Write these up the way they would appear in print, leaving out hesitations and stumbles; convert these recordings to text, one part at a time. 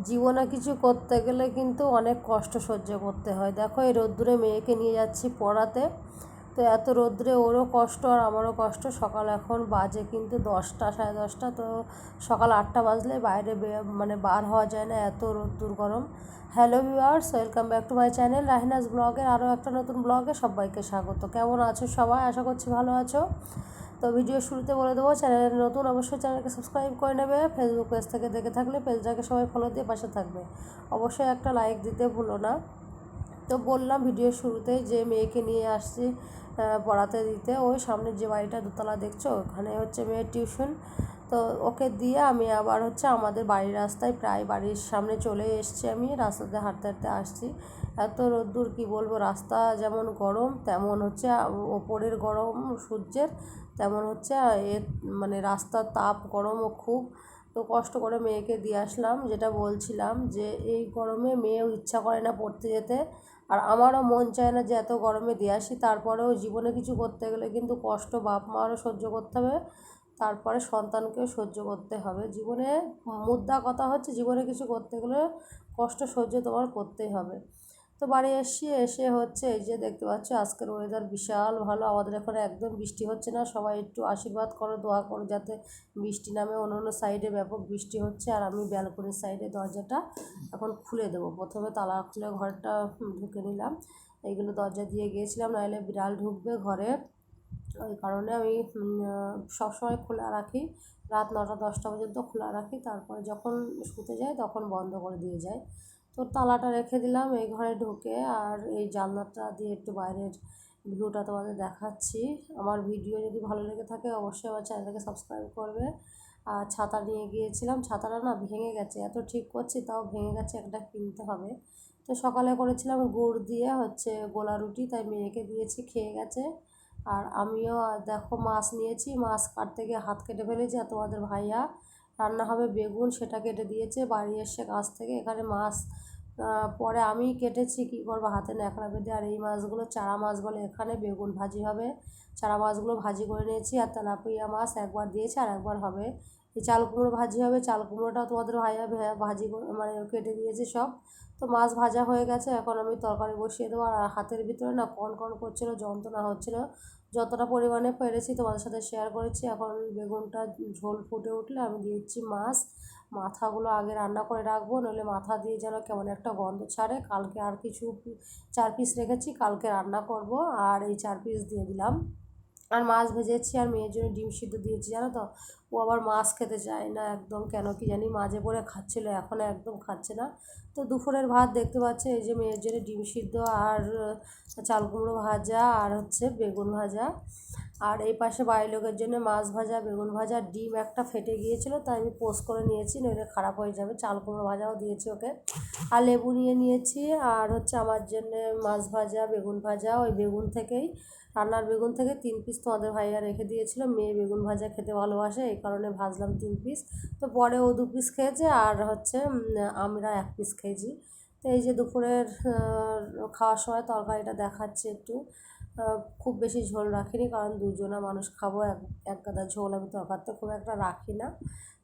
জীবনে কিছু করতে গেলে কিন্তু অনেক কষ্ট সহ্য করতে হয়। দেখো এই রোদ্দুরে মেয়েকে নিয়ে যাচ্ছি পড়াতে, তো এত রোদ্দুরে ওরও কষ্ট আর আমারও কষ্ট। সকাল এখন বাজে কিন্তু 10টা, সাড়ে 10টা। তো সকাল 8টা বাজলে বাইরে মানে বার হওয়া যায় না, এত রোদ্দুর গরম। Hello viewers, welcome back to my channel Rahinas ব্লগের আরও একটা নতুন ব্লগে সবাইকে স্বাগত। কেমন আছো সবাই? আশা করছি ভালো আছো। তো ভিডিও শুরুতে বলে দেবো, চ্যানেলের নতুন অবশ্যই চ্যানেলকে সাবস্ক্রাইব করে নেবে। ফেসবুক পেজ থেকে দেখে থাকলে পেজটাকে সবাই ফলো দিয়ে পাশে থাকবে। অবশ্যই একটা লাইক দিতে ভুলো না। তো বললাম ভিডিও শুরুতেই যে মেয়েকে নিয়ে আসছি পড়াতে দিতে। ওই সামনে যে বাড়িটা দোতলা দেখছো, ওখানে হচ্ছে মেয়ের টিউশন। তো ওকে দিয়ে আমি আবার হচ্ছে আমাদের বাড়ির রাস্তায়, প্রায় বাড়ির সামনে চলে এসেছি। আমি রাস্তাতে হাঁটতে হাঁটতে আসছি। এত রোদ্দুর কি বলবো, রাস্তা যেমন গরম তেমন হচ্ছে ওপরের গরম সূর্যের, তেমন হচ্ছে মানে রাস্তার তাপ গরমও খুব। তো কষ্ট করে মেয়েকে দিয়ে আসলাম। যেটা বলছিলাম যে এই গরমে মেয়েও ইচ্ছা করে না পড়তে যেতে, আর আমারও মন চায় না যে এত গরমে দিয়ে আসি। তারপরেও জীবনে কিছু করতে গেলে কিন্তু কষ্ট বাপ মারও সহ্য করতে হবে, তারপরে সন্তানকেও সহ্য করতে হবে। জীবনে মুদ্রা কথা হচ্ছে, জীবনে কিছু করতে গেলে কষ্ট সহ্য তোমার করতেই হবে। তো বাড়ি এসে হচ্ছে এই যে দেখতে পাচ্ছ আজকের ওয়েদার বিশাল ভালো। আমাদের এখানে একদম বৃষ্টি হচ্ছে না। সবাই একটু আশীর্বাদ করো, দোয়া করো যাতে বৃষ্টি নামে। অন্য সাইডে ব্যাপক বৃষ্টি হচ্ছে, আর আমি ব্যালকনির সাইডে দরজাটা এখন খুলে দেবো। প্রথমে তালা খুলে ঘরটা ঢুকে নিলাম। এইগুলো দরজা দিয়ে গিয়েছিলাম, নাহলে বিড়াল ঢুকবে ঘরে। ওই কারণে আমি সবসময় খোলা রাখি, রাত 9টা 10টা পর্যন্ত খোলা রাখি। তারপরে যখন শুতে যাই তখন বন্ধ করে দিয়ে যাই। তো তালাটা রেখে দিলাম এই ঘরে ঢুকে, আর এই জানলাটা দিয়ে একটু বাইরের ভিউটা তোমাদের দেখাচ্ছি। আমার ভিডিও যদি ভালো লেগে থাকে অবশ্যই আমার চ্যানেলটাকে সাবস্ক্রাইব করবে। আর ছাতা নিয়ে গিয়েছিলাম, ছাতাটা না ভেঙে গেছে, এত ঠিক করছি তাও ভেঙে গেছে, একটা কিনতে হবে। তো সকালে করেছিলাম গুড় দিয়ে হচ্ছে গোলা রুটি, তাই মেয়েকে দিয়েছি, খেয়ে গেছে। আর আমিও দেখো মাছ নিয়েছি, মাছ কাটতে গিয়ে হাত কেটে ফেলেছি। আর তোমাদের ভাইয়া রান্না হবে বেগুন, সেটা কেটে দিয়েছে বাড়ি এসে কাছ থেকে। এখানে মাছ পরে আমি কেটেছি, কী করবো, হাতে ন্যাকড়া বেঁধে। আর এই মাছগুলো চারা মাছ বলে এখানে, বেগুন ভাজি হবে। চারা মাছগুলো ভাজি করে নিয়েছি। আর তেলাপিয়া মাছ একবার দিয়েছে আর একবার হবে। এই চাল কুমড়ো ভাজি হবে, চাল কুমড়োটাও তোমাদের ভাইয়া ভাজি মানে কেটে দিয়েছে সব। তো মাছ ভাজা হয়ে গেছে, এখন আমি তরকারি বসিয়ে দেবো। আর হাতের ভিতরে না কন কন করছিলো, যন্ত্রণা হচ্ছিলো। যতটা পরিমাণে পেরেছি তোমাদের সাথে শেয়ার করেছি। এখন বেগুনটা ঝোল ফুটে উঠলে আমি দিচ্ছি মাছ। মাথাগুলো আগে রান্না করে রাখবো, নইলে মাথা দিয়ে যেন কেমন একটা গন্ধ ছাড়ে। কালকে আর কিছু 4 পিস রেখেছি, কালকে রান্না করব। আর এই 4 পিস দিয়ে দিলাম। আর মাছ ভেজেছি, আর মেয়ের জন্য ডিম সিদ্ধ দিয়েছি, জানো তো। ও আবার মাছ খেতে চায় না একদম, কেন কি জানি, মাঝে পড়ে খাচ্ছিলো, এখন একদম খাচ্ছে না। তো দুপুরের ভাত দেখতে পাচ্ছে, এই যে মেয়ের জন্য ডিম সিদ্ধ আর চাল কুমড়ো ভাজা আর হচ্ছে বেগুন ভাজা। আর এই পাশে বাড়ির লোকের জন্য মাছ ভাজা, বেগুন ভাজা, ডিম একটা ফেটে গিয়েছিলো তাই আমি পোস্ট করে নিয়েছি, নইলে খারাপ হয়ে যাবে। চাল কুমড়ো ভাজাও দিয়েছি ওকে। আর লেবু নিয়ে নিয়েছি। আর হচ্ছে আমার জন্যে মাছ ভাজা, বেগুন ভাজা, ওই বেগুন থেকেই, রান্নার বেগুন থেকে 3 পিস তোমাদের ভাইয়া রেখে দিয়েছিল। মেয়ে বেগুন ভাজা খেতে ভালোবাসে, এই কারণে ভাজলাম 3 পিস। তো পরে ও 2 পিস খেয়েছে, আর হচ্ছে আমরা 1 পিস খেয়েছি। তো এই যে দুপুরের খাওয়ার সময় তরকারিটা দেখাচ্ছে একটু। খুব বেশি ঝোল রাখিনি, কারণ দুজনা মানুষ খাবো, এক গাদা ঝোল আমি তরকারিতে খুব একটা রাখি না।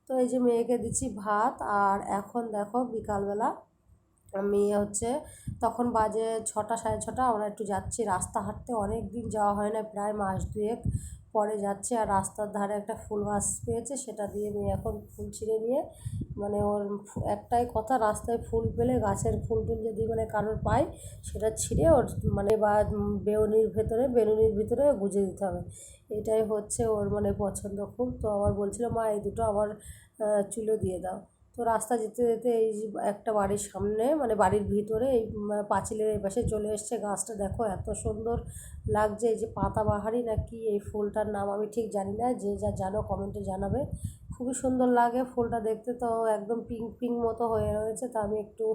তো এই যে মেয়েকে দিচ্ছি ভাত। আর এখন দেখো বিকালবেলা মেয়ে হচ্ছে, তখন বাজে 6টা, সাড়ে 6টা। আমরা একটু যাচ্ছি রাস্তা হাঁটতে, অনেক দিন যাওয়া হয় না, প্রায় মাস দুয়েক পরে যাচ্ছি। আর রাস্তার ধারে একটা ফুল গাছ পেয়েছে, সেটা দিয়ে মেয়ে এখন ফুল ছিঁড়ে নিয়ে, মানে ওর একটাই কথা, রাস্তায় ফুল পেলে গাছের ফুল টুল যদি মানে কারোর পায়, সেটা ছিঁড়ে ওর মানে বা বেনুনির ভিতরে গুঁজে দিতে হবে। এটাই হচ্ছে ওর মানে পছন্দ খুব। তো আমার বলছিল, মা এই দুটো আমার চুলে দিয়ে দাও। তো রাস্তা যেতে যেতে এই যে একটা বাড়ির সামনে, মানে বাড়ির ভিতরে এই পাঁচিলের এই পাশে চলে এসছে। গাছটা দেখো এত সুন্দর লাগছে, এই যে পাতাবাহারি না কি এই ফুলটার নাম আমি ঠিক জানি না, যে যা জানো কমেন্টে জানাবে। খুবই সুন্দর লাগে ফুলটা দেখতে, তো একদম পিঙ্ক পিঙ্ক মতো হয়ে রয়েছে। তো আমি একটু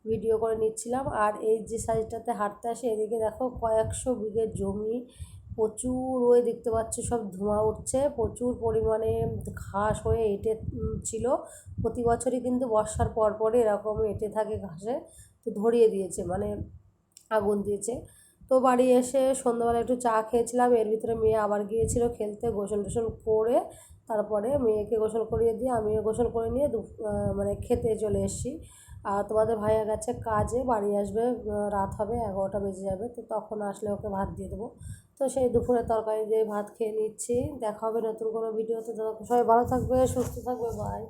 ভিডিও করে নিচ্ছিলাম। আর এই যে সাইডটাতে হাঁটতে আসে, এদিকে দেখো কয়েকশো বিঘে জমি, প্রচুর ওই দেখতে পাচ্ছি সব ধোঁয়া উঠছে, প্রচুর পরিমাণে ঘাস হয়ে এঁটে ছিল। প্রতি বছরই কিন্তু বর্ষার পর পরই এরকম এঁটে থাকে ঘাসে। তো ধরিয়ে দিয়েছে, মানে আগুন দিয়েছে। তো বাড়ি এসে সন্ধ্যাবেলা একটু চা খেয়েছিলাম, এর ভিতরে মেয়ে আবার গিয়েছিল খেলতে। গোসল টোসল করে তারপরে মেয়েকে গোসল করিয়ে দিয়ে আমিও গোসল করে নিয়ে মানে খেতে চলে এসেছি। আর তোমাদের ভাইয়া গেছে কাজে, বাড়ি আসবে রাত হবে, 11টা বেজে যাবে, তো তখন আসলে ওকে ভাত দিয়ে দেবো। তো সেই দুপুরে তরকারি দিয়ে ভাত খেয়ে নিচ্ছি। দেখা হবে নতুন কোনো ভিডিওতে। তো সবাই ভালো থাকবে, সুস্থ থাকবে, বাই।